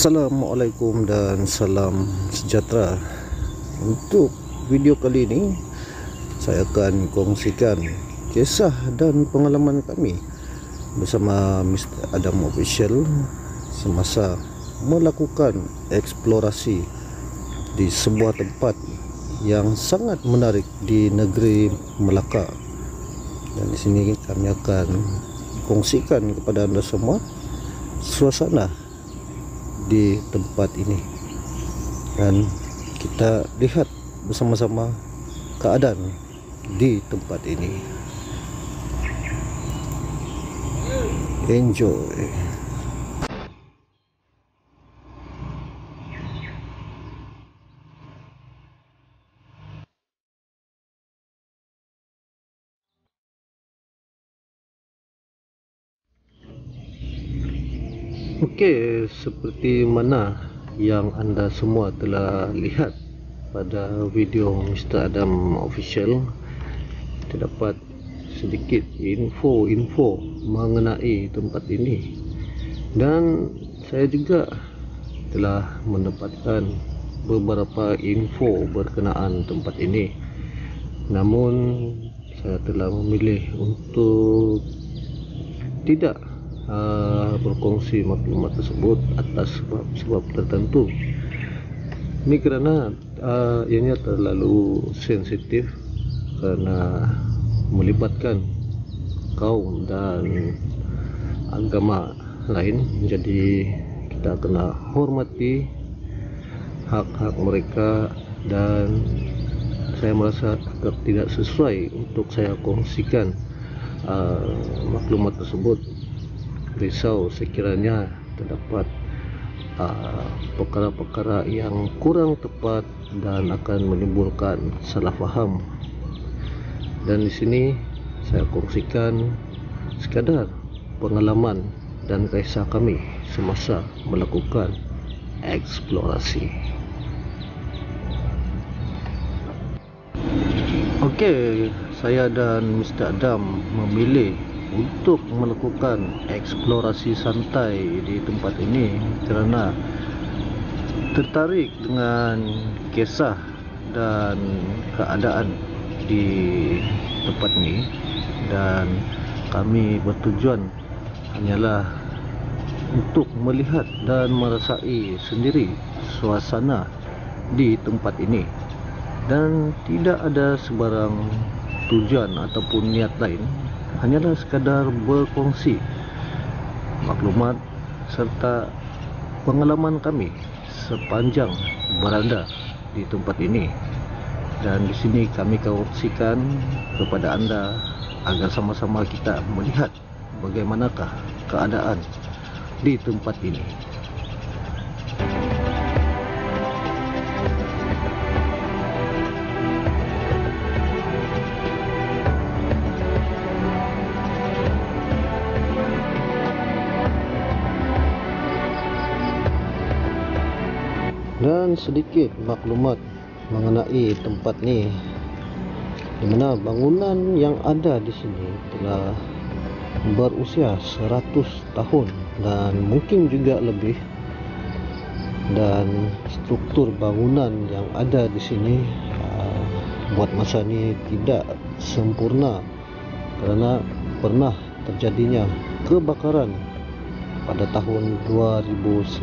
Assalamualaikum dan salam sejahtera. Untuk video kali ini saya akan kongsikan kisah dan pengalaman kami bersama Mr. Adam Official semasa melakukan eksplorasi di sebuah tempat yang sangat menarik di negeri Melaka. Dan di sini kami akan kongsikan kepada anda semua suasana di tempat ini, dan kita lihat bersama-sama keadaan di tempat ini. Enjoy. Okey, seperti mana yang anda semua telah lihat pada video Mr. Adam Official, terdapat sedikit info mengenai tempat ini, dan saya juga telah mendapatkan beberapa info berkenaan tempat ini. Namun saya telah memilih untuk tidak berkongsi maklumat tersebut atas sebab tertentu. Ini kerana ianya terlalu sensitif kerana melibatkan kaum dan agama lain, jadi kita kena hormati hak-hak mereka, dan saya merasa agak tidak sesuai untuk saya kongsikan maklumat tersebut. Risau sekiranya terdapat perkara-perkara yang kurang tepat dan akan menimbulkan salah faham. Dan di sini saya kongsikan sekadar pengalaman dan kisah kami semasa melakukan eksplorasi. Okey, saya dan Mr. Adam memilih untuk melakukan eksplorasi santai di tempat ini kerana tertarik dengan kisah dan keadaan di tempat ini, dan kami bertujuan hanyalah untuk melihat dan merasai sendiri suasana di tempat ini, dan tidak ada sebarang tujuan ataupun niat lain, hanyalah sekadar berkongsi maklumat serta pengalaman kami sepanjang berada di tempat ini. Dan di sini kami kongsikan kepada anda agar sama-sama kita melihat bagaimanakah keadaan di tempat ini. Dan sedikit maklumat mengenai tempat ni, di mana bangunan yang ada di sini telah berusia 100 tahun dan mungkin juga lebih, dan struktur bangunan yang ada di sini buat masa ni tidak sempurna kerana pernah terjadinya kebakaran pada tahun 2019.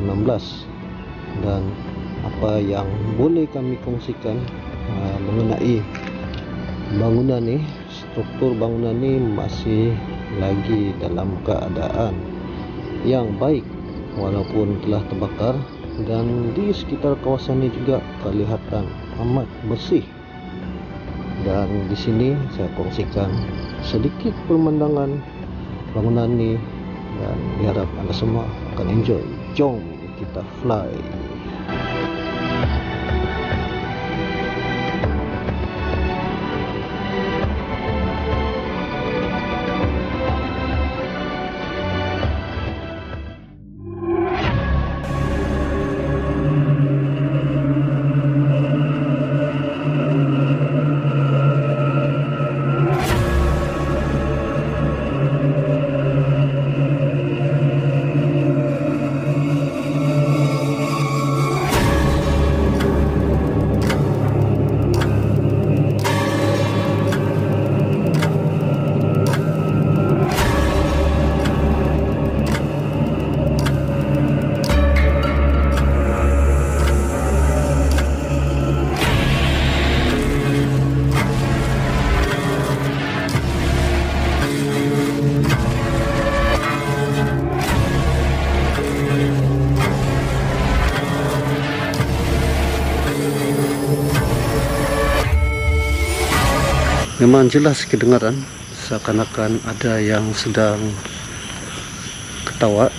Dan apa yang boleh kami kongsikan mengenai bangunan ni, struktur bangunan ni masih lagi dalam keadaan yang baik walaupun telah terbakar, dan di sekitar kawasan ni juga kelihatan amat bersih. Dan di sini saya kongsikan sedikit pemandangan bangunan ni, dan diharap anda semua akan enjoy. Jom kita fly. Memang jelas kedengaran seakan-akan ada yang sedang ketawa.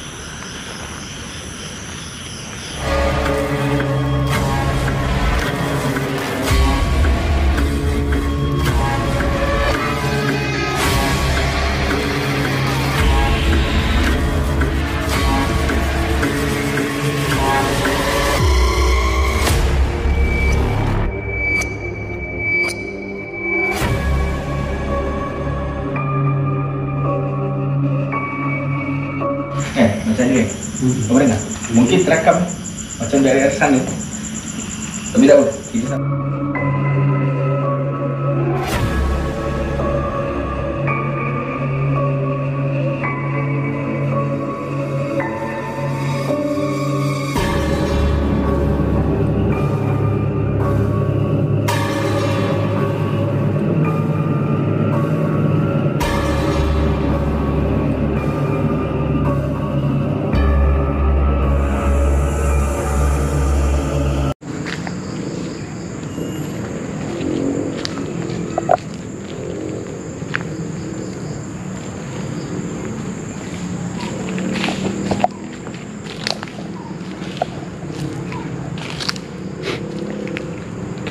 Macam ni, kamu dengar? Mungkin terakam macam dari sana. Lebih dahulu, kita sama.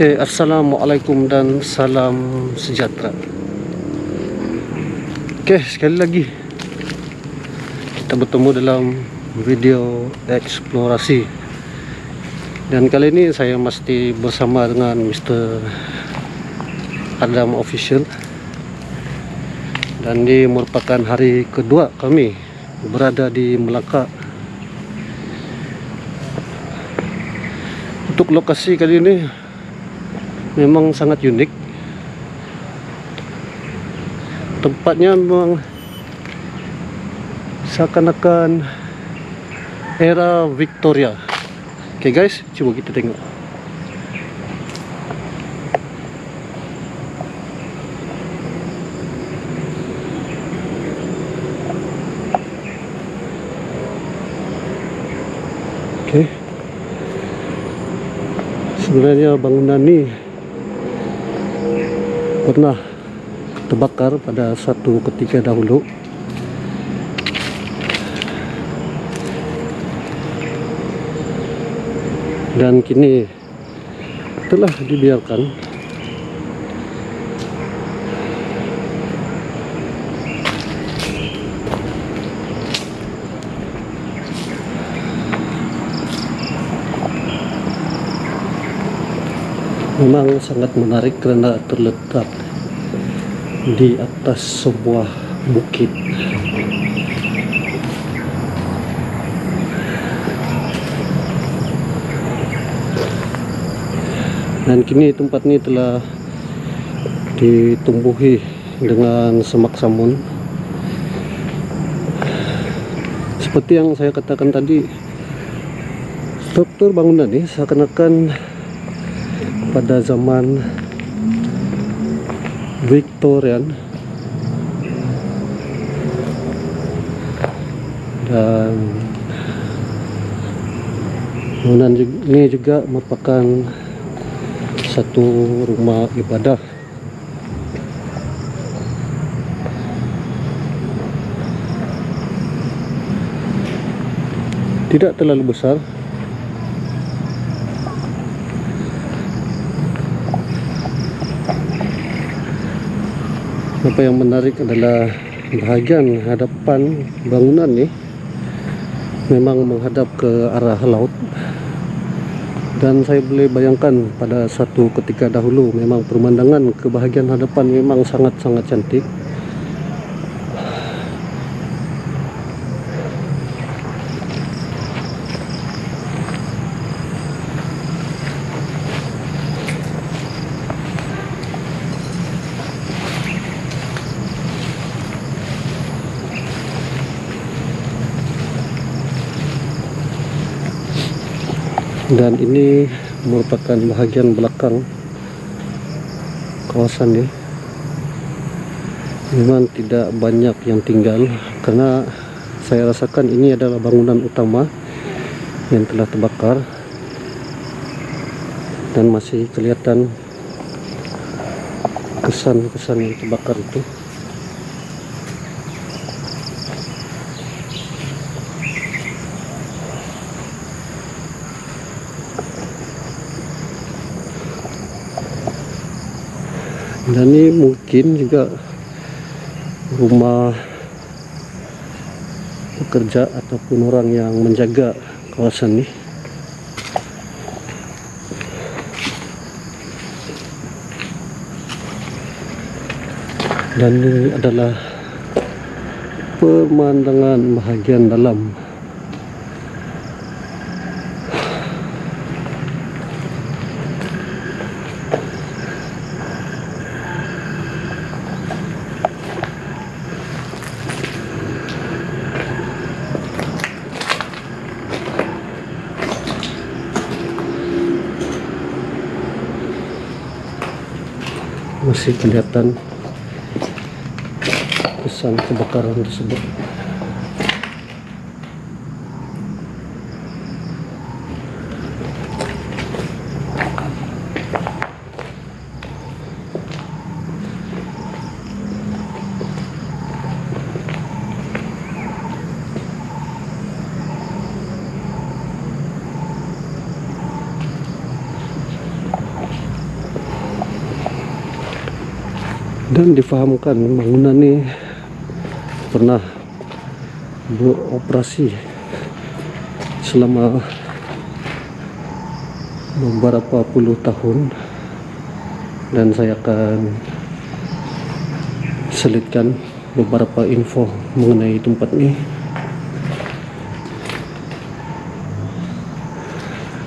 Oke, assalamualaikum dan salam sejahtera. Oke, sekali lagi kita bertemu dalam video eksplorasi, dan kali ini saya mesti bersama dengan Mr. Adam Official, dan ini merupakan hari kedua kami berada di Melaka. Untuk lokasi kali ini memang sangat unik. Tempatnya memang seakan-akan era Victoria. Oke guys, coba kita tengok. Oke, sebenarnya bangunan ini pernah terbakar pada satu ketika dahulu, dan kini telah dibiarkan. Memang sangat menarik karena terletak di atas sebuah bukit. Dan kini tempat ini telah ditumbuhi dengan semak samun. Seperti yang saya katakan tadi, struktur bangunan ini seakan-akan pada zaman Victorian, dan bangunan ini juga merupakan satu rumah ibadah. Tidak terlalu besar. Apa yang menarik adalah bahagian hadapan bangunan ini memang menghadap ke arah laut, dan saya boleh bayangkan pada satu ketika dahulu memang pemandangan ke bahagian hadapan memang sangat-sangat cantik. Dan ini merupakan bahagian belakang kawasan ini. Memang tidak banyak yang tinggal karena saya rasakan ini adalah bangunan utama yang telah terbakar, dan masih kelihatan kesan-kesan yang terbakar itu. Dan ini mungkin juga rumah pekerja ataupun orang yang menjaga kawasan ini. Dan ini adalah pemandangan bahagian dalam. Masih kelihatan kesan kebakaran tersebut. Dan difahamkan bangunan ini pernah beroperasi selama beberapa puluh tahun, dan saya akan selitkan beberapa info mengenai tempat ini.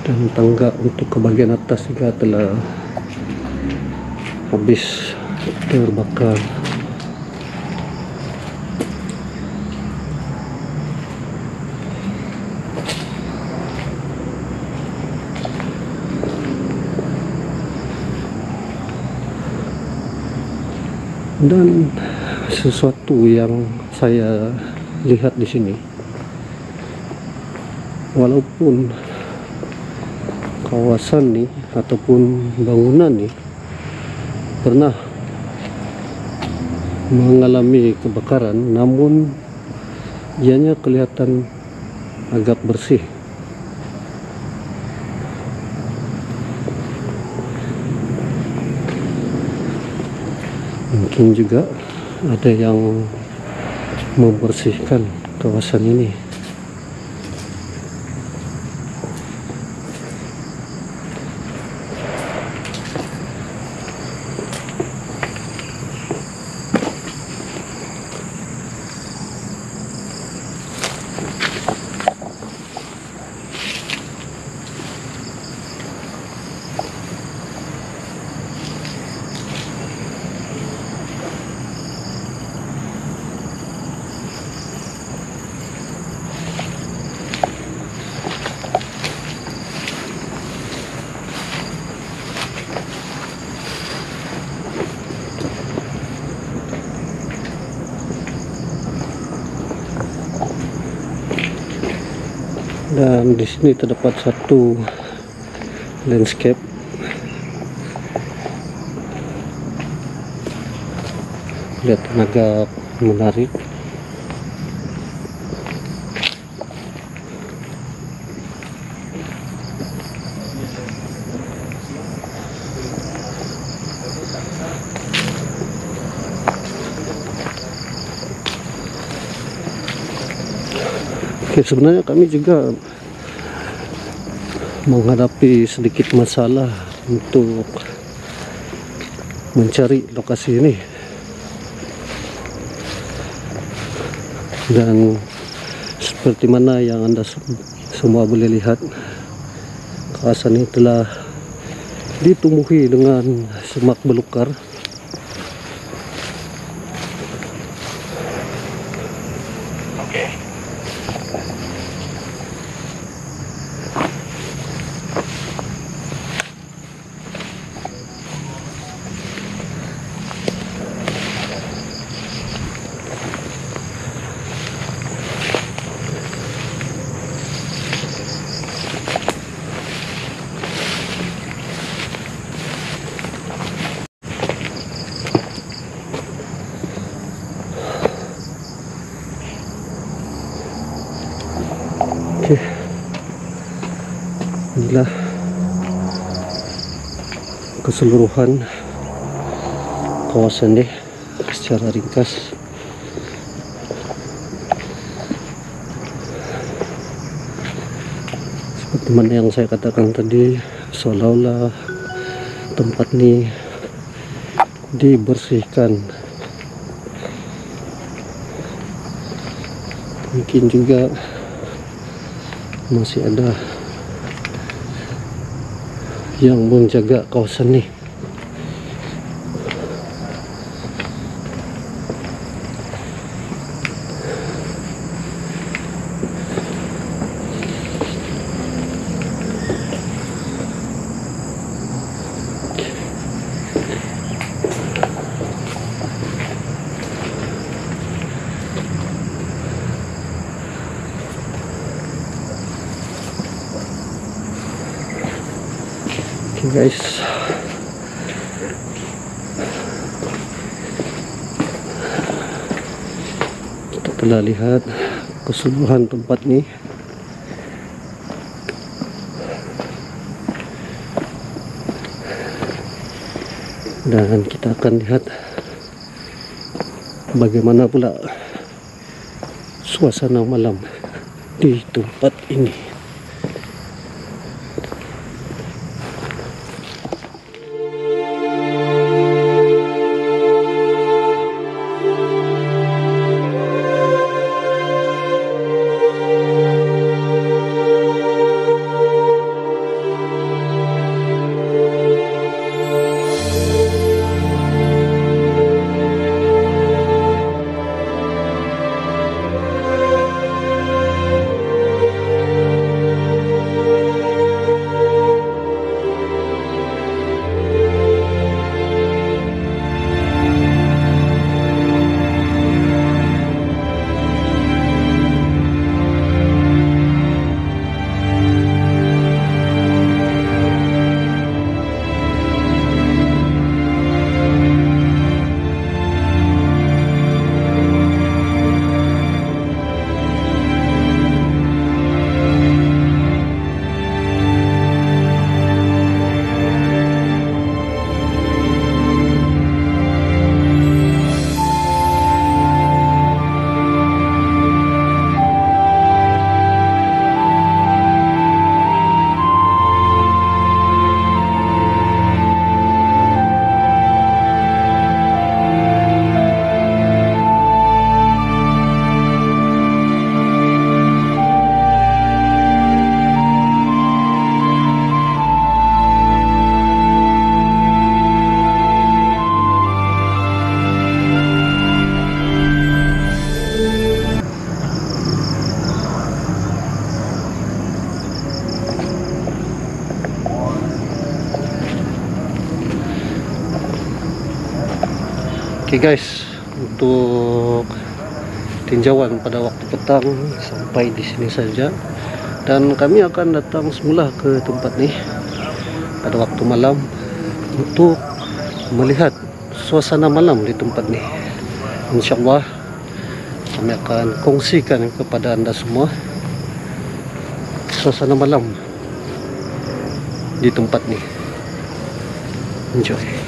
Dan tangga untuk ke bagian atas juga telah habis terbakar. Dan sesuatu yang saya lihat di sini, walaupun kawasan nih ataupun bangunan nih pernah mengalami kebakaran, namun ianya kelihatan agak bersih. Mungkin juga ada yang membersihkan kawasan ini. Dan di sini terdapat satu landscape kelihatan agak menarik. Oke, sebenarnya kami juga menghadapi sedikit masalah untuk mencari lokasi ini, dan seperti mana yang Anda semua boleh lihat, kawasan ini telah ditumbuhi dengan semak belukar. Inilah keseluruhan kawasan ini secara ringkas. Seperti mana yang saya katakan tadi, seolah-olah tempat ini dibersihkan. Mungkin juga masih ada yang menjaga kawasan ini. Guys, kita telah lihat keseluruhan tempat ini. Dan kita akan lihat bagaimana pula suasana malam di tempat ini. Oke guys, untuk tinjauan pada waktu petang sampai di sini saja, dan kami akan datang semula ke tempat ini pada waktu malam untuk melihat suasana malam di tempat ini. Insyaallah kami akan kongsikan kepada anda semua suasana malam di tempat ini. Enjoy.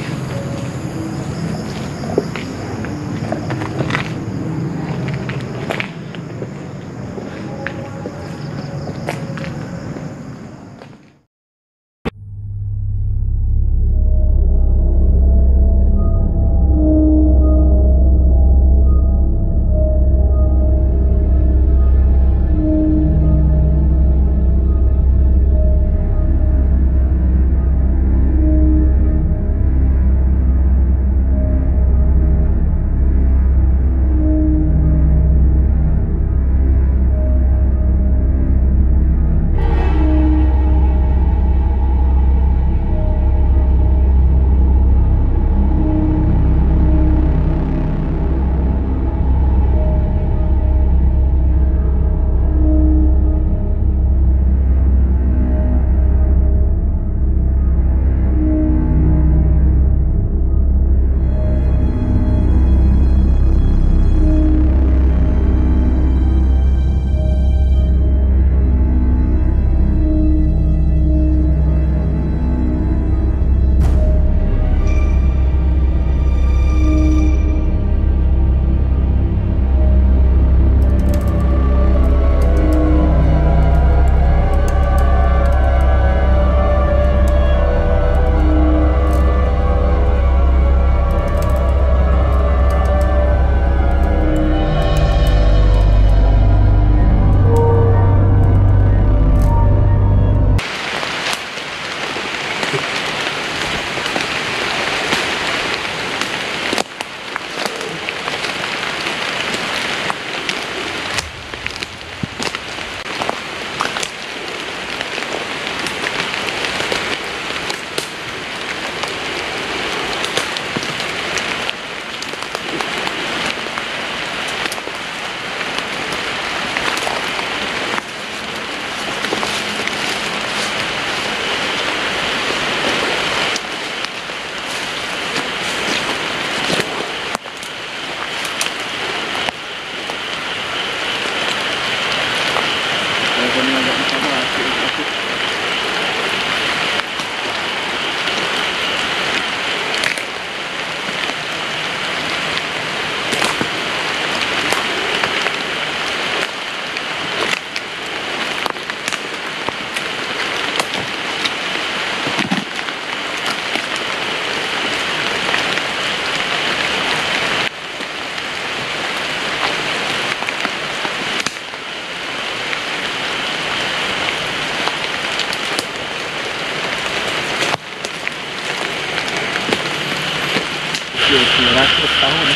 ratus tahun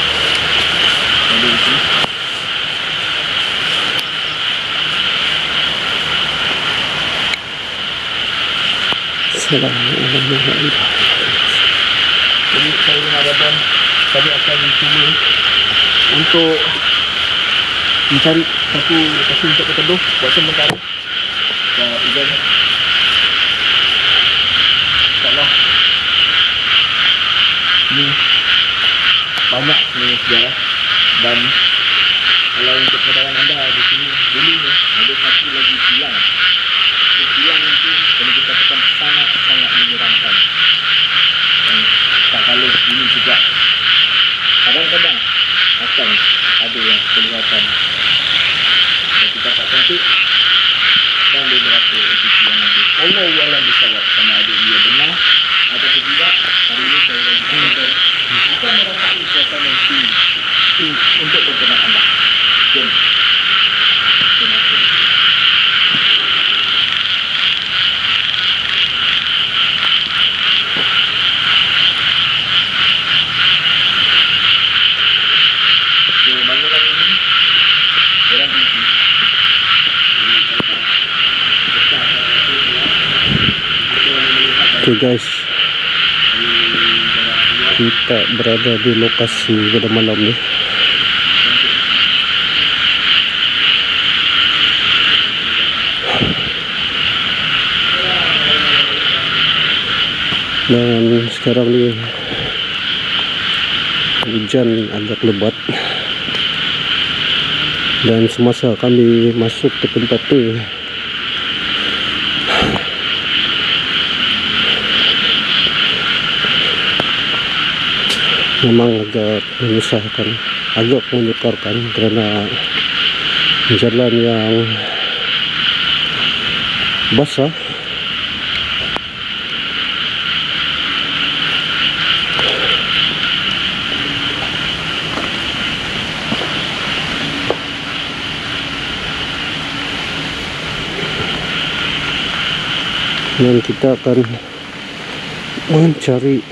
ada di sini. Assalamualaikum. Jadi saya dengan Abang tadi akan cuba untuk mencari satu lokasi untuk berteduh buat sementara. Dan hujan InsyaAllah ini banyak sebenarnya sejarah. Dan kalau untuk pengetahuan anda, di sini dulu ada satu lagi kilang. Kilang itu boleh dikatakan sangat-sangat menyeramkan. Dan tak kalah ini juga kadang-kadang akan ada yang kelihatan dan kita tak cantik dan beberapa entiti yang ada. Allahu a'lam bishawab, sama ada ia benar atau tidak. Hari ini saya bagi konten akan merasai suasana sini untuk tontonan anda. Jom. Terima kasih. Bangunan ini orang tinggi. Oke guys, kita berada di lokasi pada malam ni. Dan sekarang ni hujan agak lebat. Dan semasa kami masuk ke tempat ini, memang agak menyusahkan, agak menyekarkan kerana jalan yang basah. Dan kita akan mencari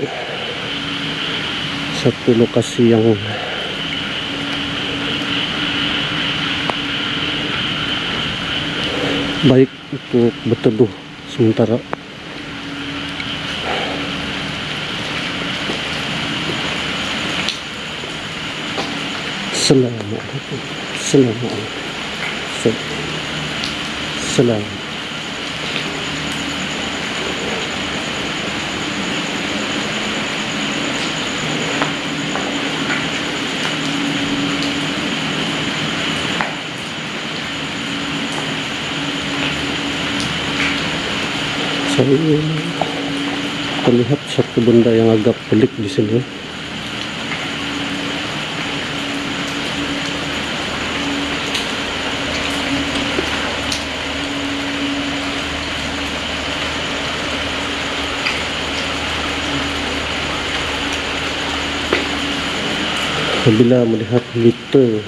satu lokasi yang baik untuk berteduh sementara. Assalamualaikum. Assalamualaikum. Salam. Saya terlihat satu benda yang agak pelik di sini. Apabila melihat meter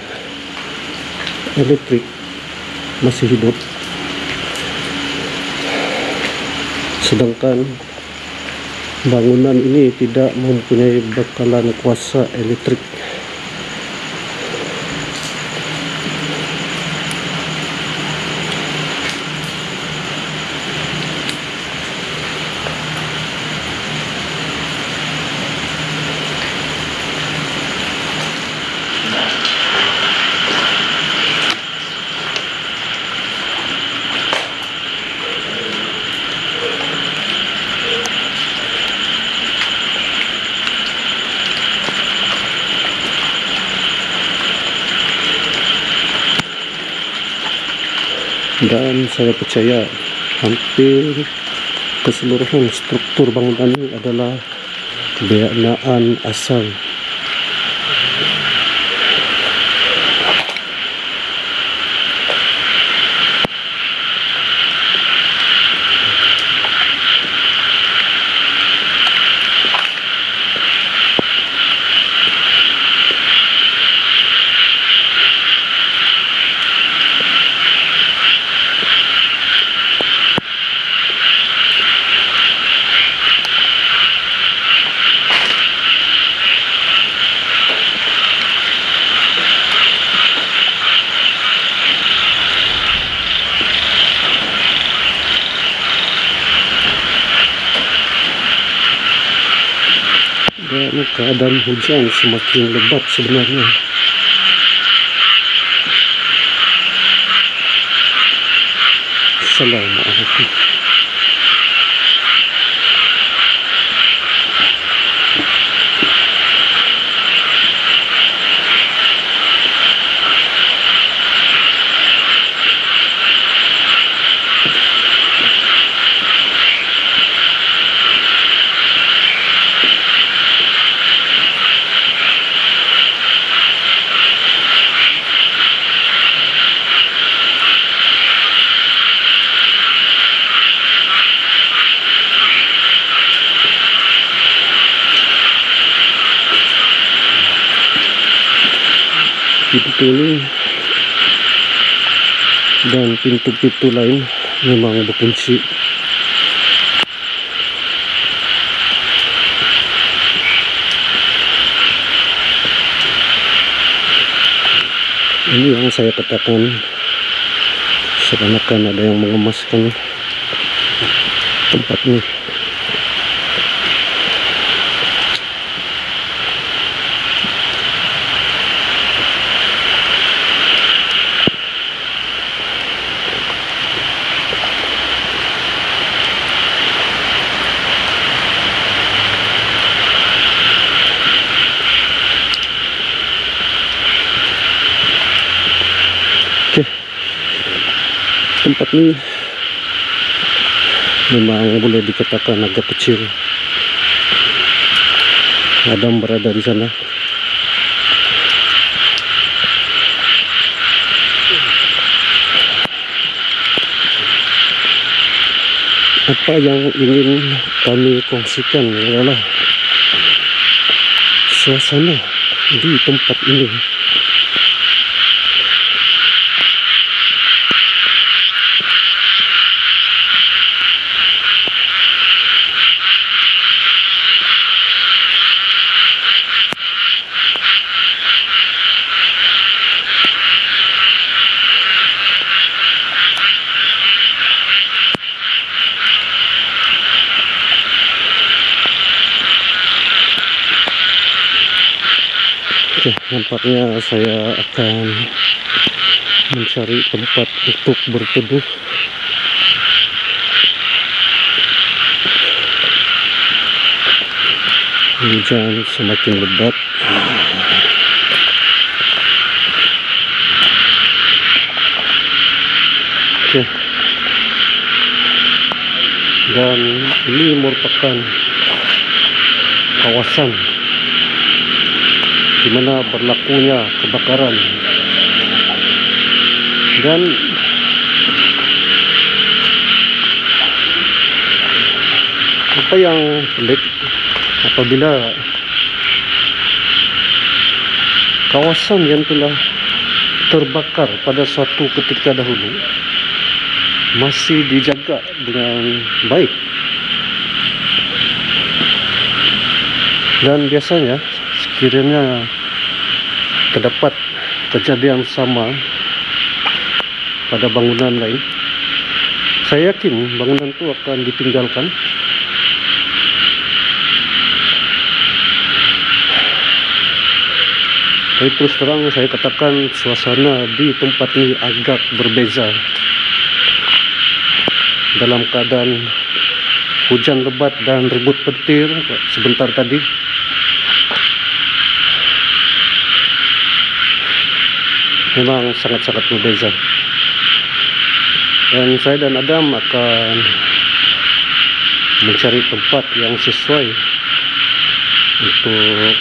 elektrik masih hidup, sedangkan bangunan ini tidak mempunyai bekalan kuasa elektrik. Dan saya percaya hampir keseluruhan struktur bangunan ini adalah kebiasaan asal. Dan keadaan hujan semakin lebat sebenarnya. Assalamualaikum. Pintu ini dan pintu-pintu lain memang berkunci. Ini yang saya katakan, seakan-akan ada yang mengemaskan tempat ini. Tempat ini memang boleh dikatakan agak kecil. Adam berada di sana. Apa yang ingin kami kongsikan adalah suasana di tempat ini. Oke, nampaknya saya akan mencari tempat untuk berteduh. Hujan semakin lebat. Oke. Dan ini merupakan kawasan di mana berlakunya kebakaran, dan apa yang pelik apabila kawasan yang telah terbakar pada suatu ketika dahulu masih dijaga dengan baik, dan biasanya sekiranya terdapat kejadian sama pada bangunan lain, saya yakin bangunan itu akan ditinggalkan. Tapi terus terang saya katakan suasana di tempat ini agak berbeza. Dalam keadaan hujan lebat dan ribut petir sebentar tadi, memang sangat-sangat berbeza. Dan saya dan Adam akan mencari tempat yang sesuai untuk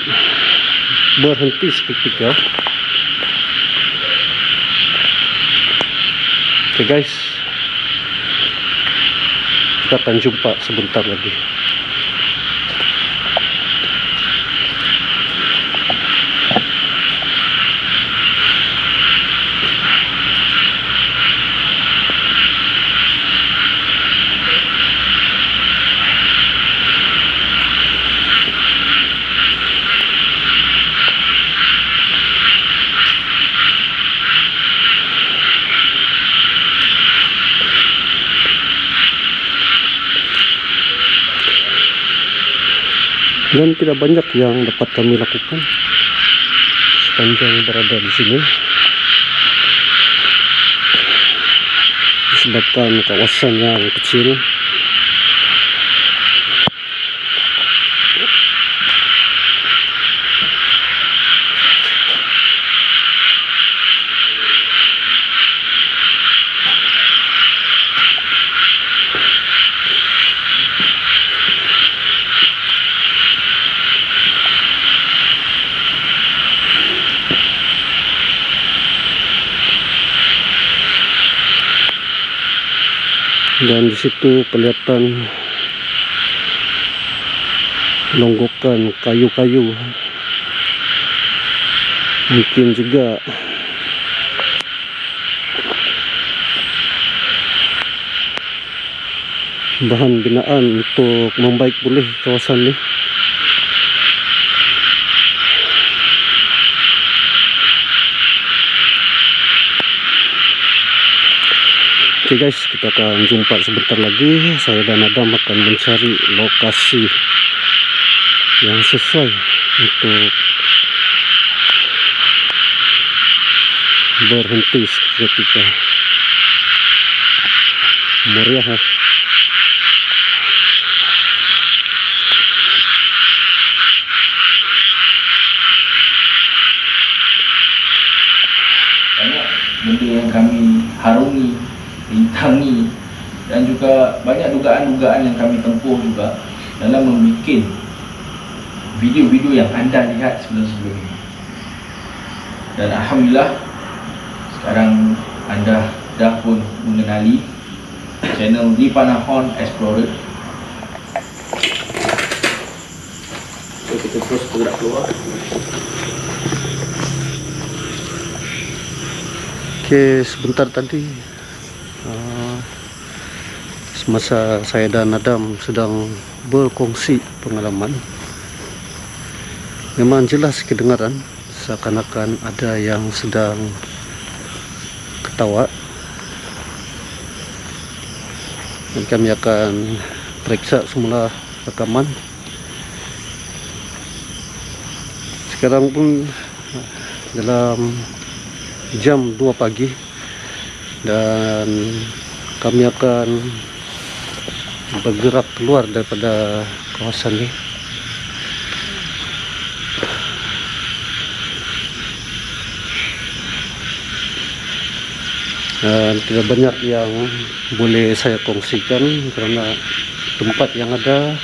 berhenti seketika. Oke guys, kita akan jumpa sebentar lagi. Dan tidak banyak yang dapat kami lakukan sepanjang berada di sini, disebabkan kawasan yang kecil. Dan di situ kelihatan longgokan kayu-kayu, mungkin juga bahan binaan untuk membaik pulih kawasan ini. Oke guys, kita akan jumpa sebentar lagi. Saya dan Adam akan mencari lokasi yang sesuai untuk berhenti seketika. Meriah ya. Banyak benda yang kami harungi, rintangi, dan juga banyak dugaan-dugaan yang kami tempuh juga dalam membuat video-video yang anda lihat sebelum-sebelum ini. Dan alhamdulillah sekarang anda dah pun mengenali channel Di Panahon Explorer. So, kita terus bergerak keluar. Oke, sebentar tadi semasa saya dan Adam sedang berkongsi pengalaman, memang jelas kedengaran seakan-akan ada yang sedang ketawa, dan kami akan periksa semula rekaman. Sekarang pun dalam jam 2 pagi dan kami akan bergerak keluar daripada kawasan ini. Dan tidak banyak yang boleh saya kongsikan karena tempat yang ada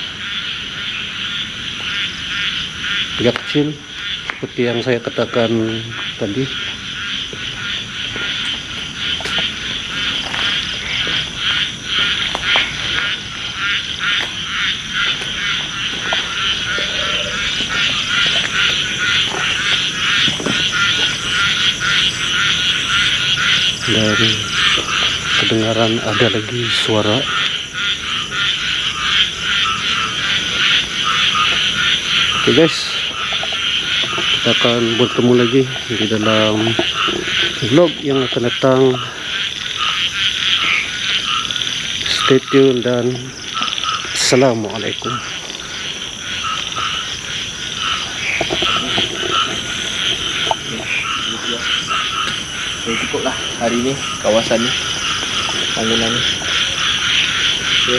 agak kecil seperti yang saya katakan tadi. Dan kedengaran ada lagi suara. Oke guys, kita akan bertemu lagi di dalam vlog yang akan datang. Stay tune dan assalamualaikum. Cukuplah hari ini kawasan ni, bangunan ni. Okay.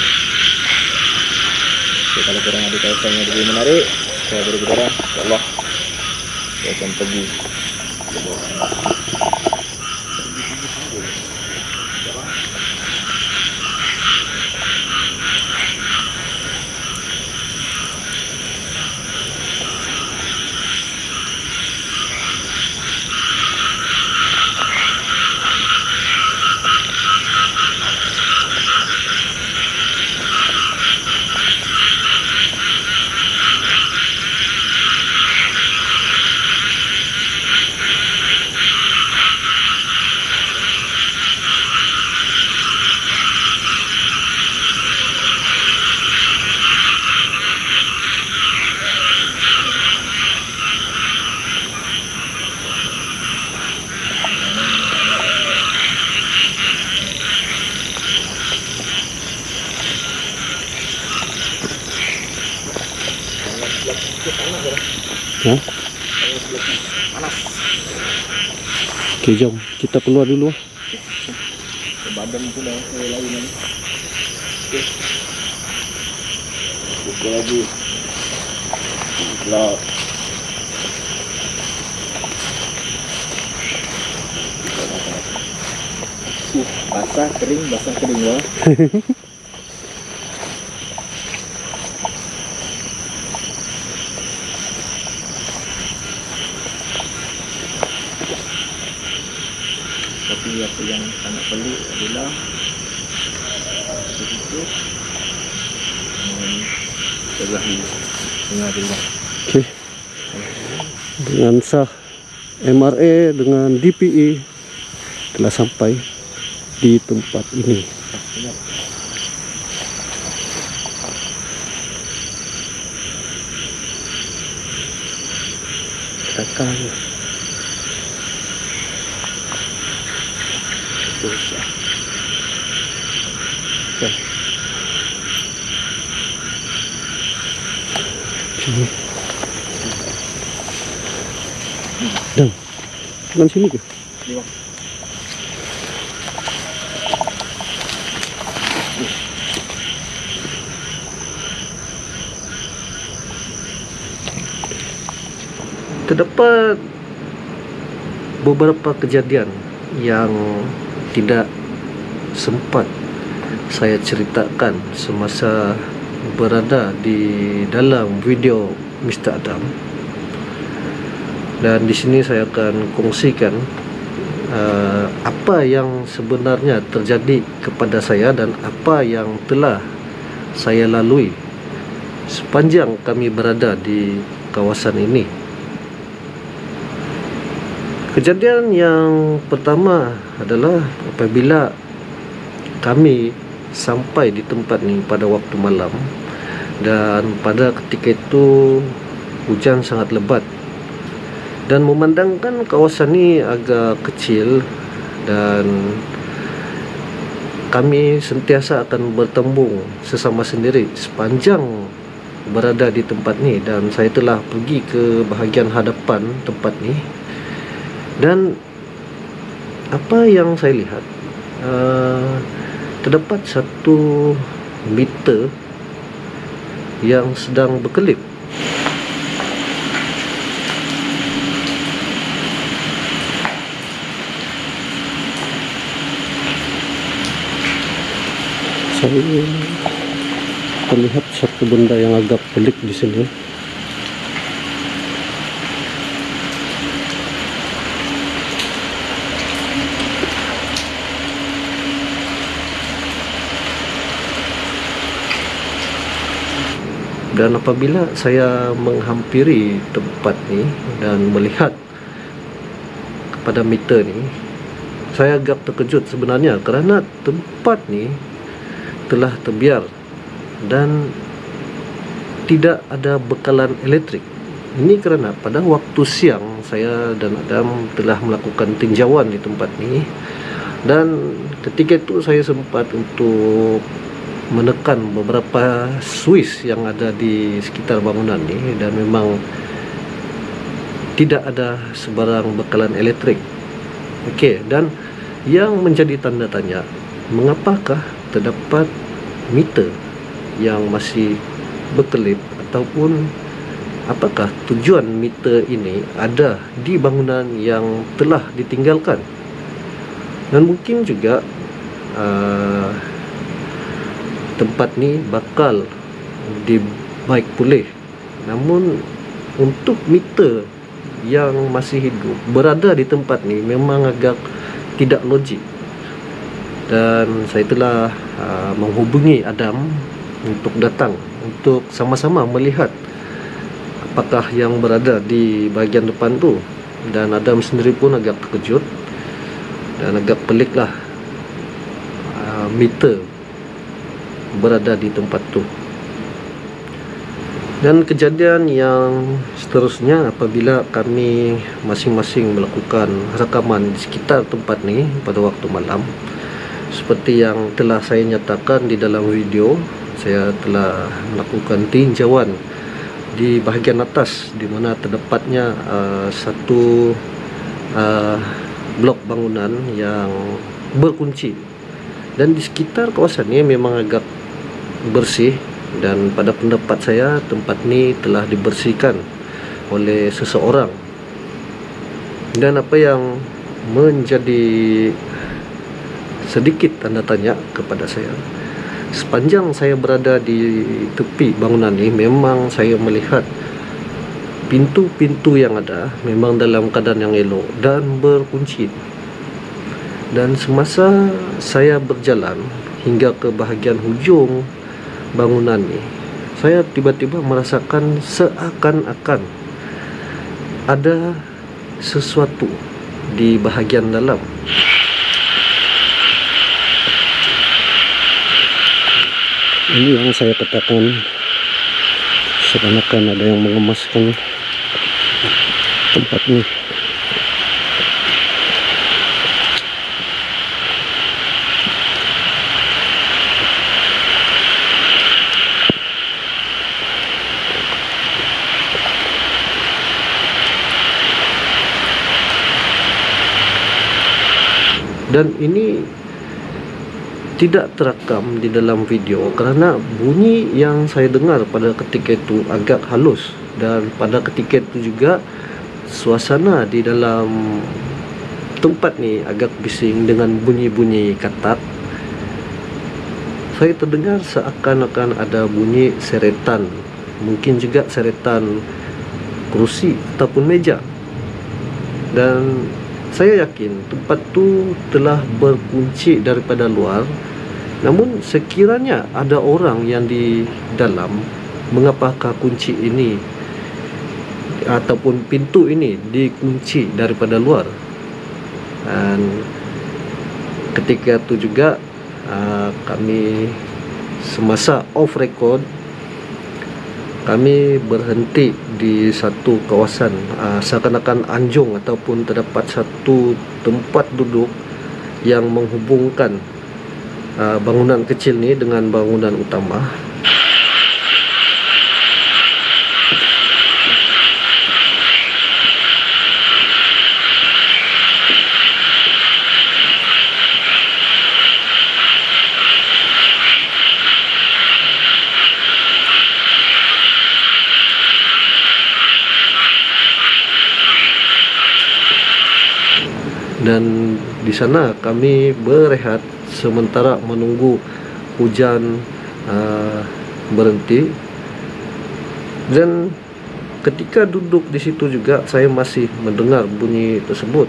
So, kalau korang ada kawasan yang lebih menarik, saya beri korang, insyaAllah saya akan pergi. panas ya. Hah? Panas. Oke, jom kita keluar dulu. Ke badan itu dah saya lain lagi. Oke. Buka lagi. Keluar. Basah kering lah. Tapi apa yang sangat pelik adalah begitu terlahir tengah rumah. Oke. Dengan sah MRA dengan DPE telah sampai di tempat ini. Takkan Susah. Oke. Dan bukan sini ke? Iya. Terdapat beberapa kejadian yang tidak sempat saya ceritakan semasa berada di dalam video Mr. Adam, dan di sini saya akan kongsikan apa yang sebenarnya terjadi kepada saya dan apa yang telah saya lalui sepanjang kami berada di kawasan ini. Kejadian yang pertama adalah apabila kami sampai di tempat ini pada waktu malam, dan pada ketika itu hujan sangat lebat, dan memandangkan kawasan ini agak kecil dan kami sentiasa akan bertembung sesama sendiri sepanjang berada di tempat ini, dan saya telah pergi ke bahagian hadapan tempat ini. Dan apa yang saya lihat, terdapat satu meter yang sedang berkelip. Saya terlihat satu benda yang agak pelik di sini. Dan apabila saya menghampiri tempat ni dan melihat kepada meter ni, saya agak terkejut sebenarnya, kerana tempat ni telah terbiar dan tidak ada bekalan elektrik. Ini kerana pada waktu siang saya dan Adam telah melakukan tinjauan di tempat ni, dan ketika itu saya sempat untuk menekan beberapa switch yang ada di sekitar bangunan ini, dan memang tidak ada sebarang bekalan elektrik. Okey, dan yang menjadi tanda tanya, mengapakah terdapat meter yang masih berkelip, ataupun apakah tujuan meter ini ada di bangunan yang telah ditinggalkan. Dan mungkin juga tempat ni bakal dibaik pulih, namun untuk meter yang masih hidup berada di tempat ni memang agak tidak logik. Dan saya telah menghubungi Adam untuk datang untuk sama-sama melihat apakah yang berada di bahagian depan tu. Dan Adam sendiri pun agak terkejut dan agak peliklah meter berada di tempat tu. Dan kejadian yang seterusnya, apabila kami masing-masing melakukan rakaman di sekitar tempat ni pada waktu malam, seperti yang telah saya nyatakan di dalam video, saya telah melakukan tinjauan di bahagian atas, di mana terdapatnya satu blok bangunan yang berkunci. Dan di sekitar kawasan ini memang agak bersih, dan pada pendapat saya tempat ini telah dibersihkan oleh seseorang. Dan apa yang menjadi sedikit tanda tanya kepada saya, sepanjang saya berada di tepi bangunan ini, memang saya melihat pintu-pintu yang ada memang dalam keadaan yang elok dan berkunci. Dan semasa saya berjalan hingga ke bahagian hujung bangunan ini, saya tiba-tiba merasakan seakan-akan ada sesuatu di bahagian dalam. Ini yang saya katakan, seakan-akan ada yang mengemaskan tempat ini. Dan ini tidak terekam di dalam video karena bunyi yang saya dengar pada ketika itu agak halus, dan pada ketika itu juga suasana di dalam tempat ni agak bising dengan bunyi-bunyi katak. Saya terdengar seakan-akan ada bunyi seretan, mungkin juga seretan kerusi ataupun meja. Dan saya yakin tempat tu telah berkunci daripada luar. Namun sekiranya ada orang yang di dalam, mengapakah kunci ini ataupun pintu ini dikunci daripada luar? Dan ketika itu juga kami semasa off record, kami berhenti di satu kawasan seakan-akan anjung, ataupun terdapat satu tempat duduk yang menghubungkan bangunan kecil ni dengan bangunan utama. Dan di sana kami berehat sementara menunggu hujan berhenti. Dan ketika duduk di situ juga saya masih mendengar bunyi tersebut,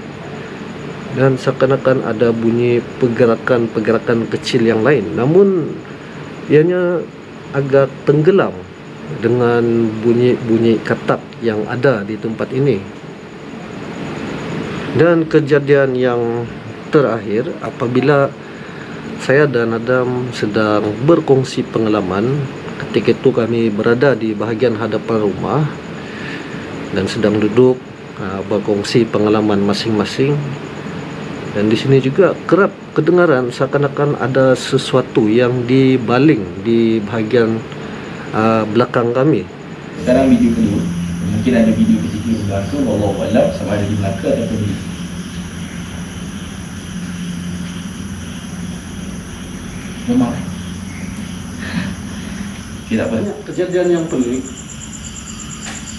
dan seakan-akan ada bunyi pergerakan-pergerakan kecil yang lain, namun ianya agak tenggelam dengan bunyi-bunyi katak yang ada di tempat ini. Dan kejadian yang terakhir, apabila saya dan Adam sedang berkongsi pengalaman, ketika itu kami berada di bahagian hadapan rumah dan sedang duduk berkongsi pengalaman masing-masing. Dan di sini juga kerap kedengaran seakan-akan ada sesuatu yang dibaling di bahagian belakang kami. Sekarang video kedua, mungkin ada video ketiga berlaku, wallahu a'lam, sama ada di Melaka ataupun di memang tidak apa. Kejadian yang pelik,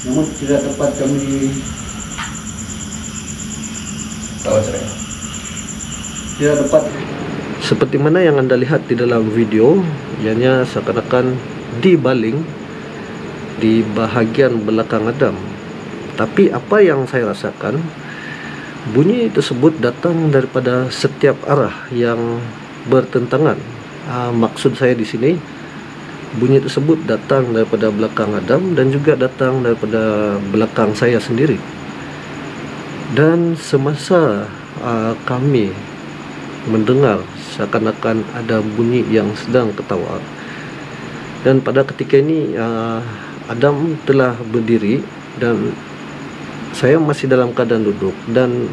namun tidak tepat kami tahu caranya. tidak tepat seperti mana yang anda lihat di dalam video, ianya seakan-akan dibaling di bahagian belakang Adam. Tapi apa yang saya rasakan, bunyi tersebut datang daripada setiap arah yang bertentangan. Maksud saya di sini, bunyi tersebut datang daripada belakang Adam dan juga datang daripada belakang saya sendiri. Dan semasa kami mendengar seakan-akan ada bunyi yang sedang ketawa, dan pada ketika ini Adam telah berdiri dan saya masih dalam keadaan duduk, dan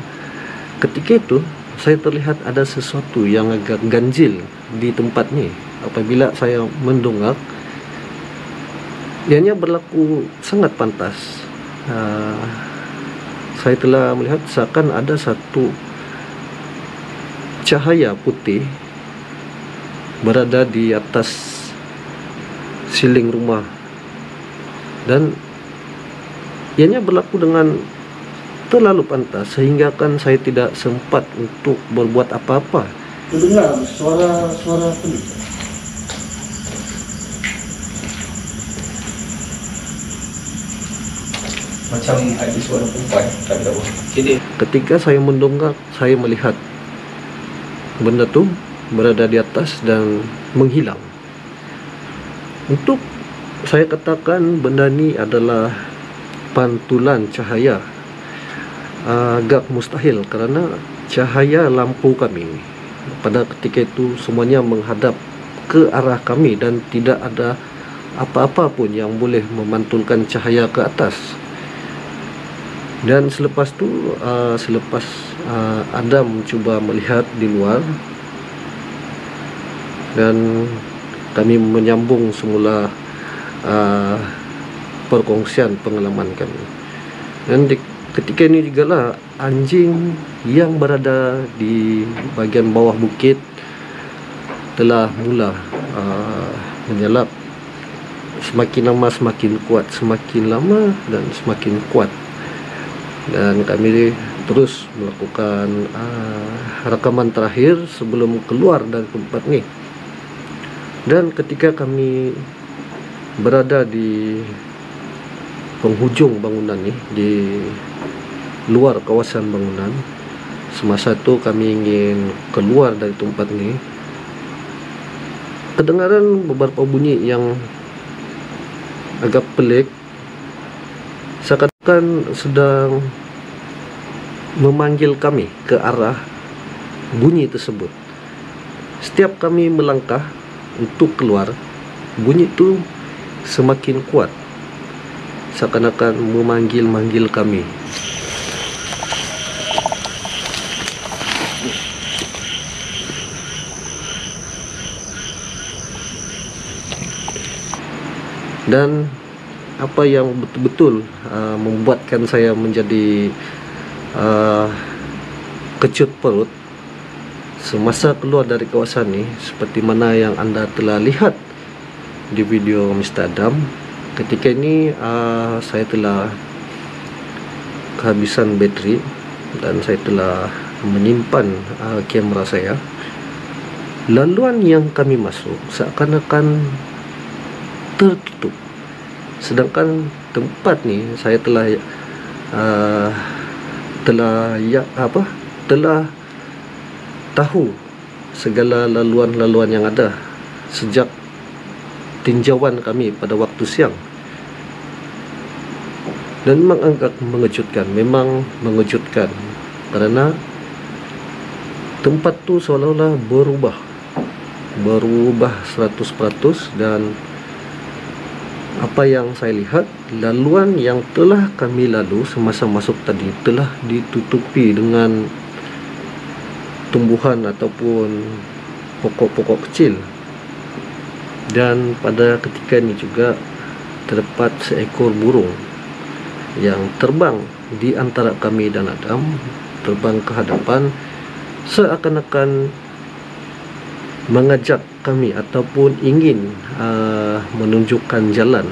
ketika itu saya terlihat ada sesuatu yang agak ganjil di tempat ni. Apabila saya mendongak, Ianya berlaku sangat pantas. Saya telah melihat seakan ada satu cahaya putih berada di atas siling rumah, dan ianya berlaku dengan terlalu pantas sehingga kan saya tidak sempat untuk berbuat apa-apa. Terdengar suara pelik. Macam ada suara perempuan, tak tahu. Jadi Ketika saya mendongak, saya melihat benda tu berada di atas dan menghilang. Untuk saya katakan benda ni adalah pantulan cahaya, agak mustahil kerana cahaya lampu kami pada ketika itu semuanya menghadap ke arah kami dan tidak ada apa-apa pun yang boleh memantulkan cahaya ke atas. Dan selepas tu, Adam cuba melihat di luar dan kami menyambung semula perkongsian pengalaman kami. Dan ketika ini juga lah anjing yang berada di bahagian bawah bukit telah mula menyalap. Semakin lama semakin kuat, semakin lama dan semakin kuat. Dan kami terus melakukan rekaman terakhir sebelum keluar dari tempat ni. Dan ketika kami berada di penghujung bangunan ni, di luar kawasan bangunan, semasa itu kami ingin keluar dari tempat ni, kedengaran beberapa bunyi yang agak pelik, seakan sedang memanggil kami ke arah bunyi tersebut. Setiap kami melangkah untuk keluar, bunyi itu semakin kuat, seakan-akan memanggil-manggil kami. Dan apa yang betul-betul membuatkan saya menjadi kecut perut semasa keluar dari kawasan ini, seperti mana yang anda telah lihat di video Mr. Adam. Ketika ini saya telah kehabisan bateri dan saya telah menyimpan kamera saya. Laluan yang kami masuk seakan-akan tertutup, sedangkan tempat ni saya telah tahu segala laluan-laluan yang ada sejak tinjauan kami pada waktu siang. Dan memang agak memang mengejutkan kerana tempat tu seolah-olah berubah 100%. Dan apa yang saya lihat, laluan yang telah kami lalu semasa masuk tadi telah ditutupi dengan tumbuhan ataupun pokok-pokok kecil. Dan pada ketika ini juga terdapat seekor burung yang terbang di antara kami dan Adam, terbang ke hadapan seakan-akan mengajak kami ataupun ingin menunjukkan jalan.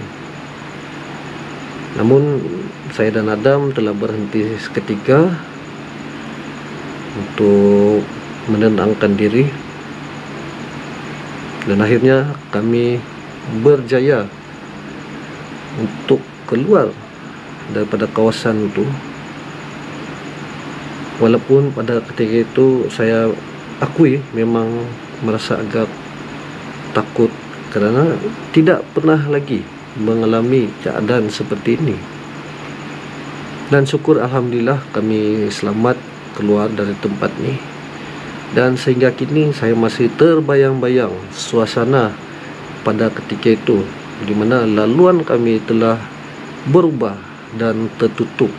Namun saya dan Adam telah berhenti seketika untuk menenangkan diri, dan akhirnya kami berjaya untuk keluar daripada kawasan itu. Walaupun pada ketika itu saya akui memang merasa agak takut kerana tidak pernah lagi mengalami keadaan seperti ini. Dan syukur alhamdulillah kami selamat keluar dari tempat ni. Dan sehingga kini saya masih terbayang-bayang suasana pada ketika itu, di mana laluan kami telah berubah dan tertutup.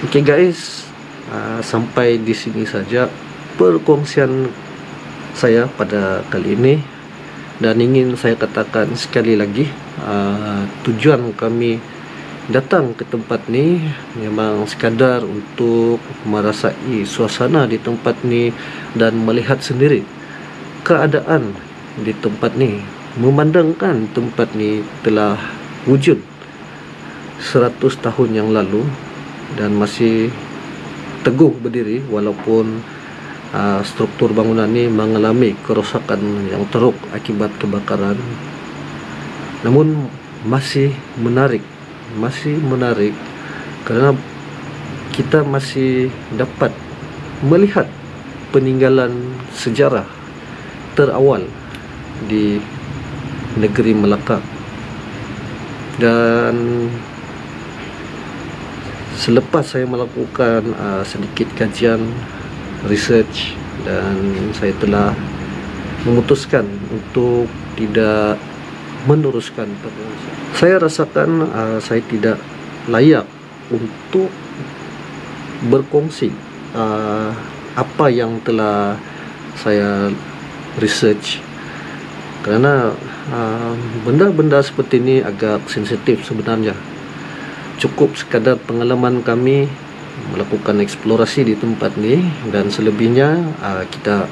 Okey guys, sampai di sini saja perkongsian saya pada kali ini. Dan ingin saya katakan sekali lagi, tujuan kami datang ke tempat ni memang sekadar untuk merasai suasana di tempat ni dan melihat sendiri keadaan di tempat ni, memandangkan tempat ni telah wujud 100 tahun yang lalu dan masih teguh berdiri walaupun struktur bangunan ni mengalami kerosakan yang teruk akibat kebakaran. Namun masih menarik kerana kita masih dapat melihat peninggalan sejarah terawal di negeri Melaka. Dan selepas saya melakukan sedikit kajian research, dan saya telah memutuskan untuk tidak meneruskan peneruskan. Saya rasakan saya tidak layak untuk berkongsi apa yang telah saya research, kerana benda-benda seperti ini agak sensitif sebenarnya. Cukup sekadar pengalaman kami melakukan eksplorasi di tempat ni, dan selebihnya kita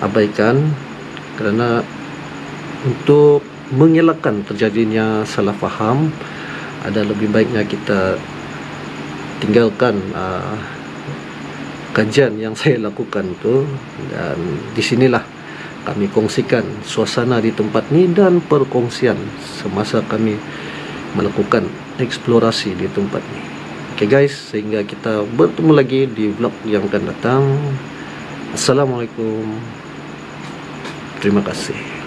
abaikan kerana untuk mengelakkan terjadinya salah faham, ada lebih baiknya kita tinggalkan kajian yang saya lakukan tu. Dan di sinilah kami kongsikan suasana di tempat ni dan perkongsian semasa kami melakukan eksplorasi di tempat ni. Okay guys, sehingga kita bertemu lagi di vlog yang akan datang. Assalamualaikum. Terima kasih.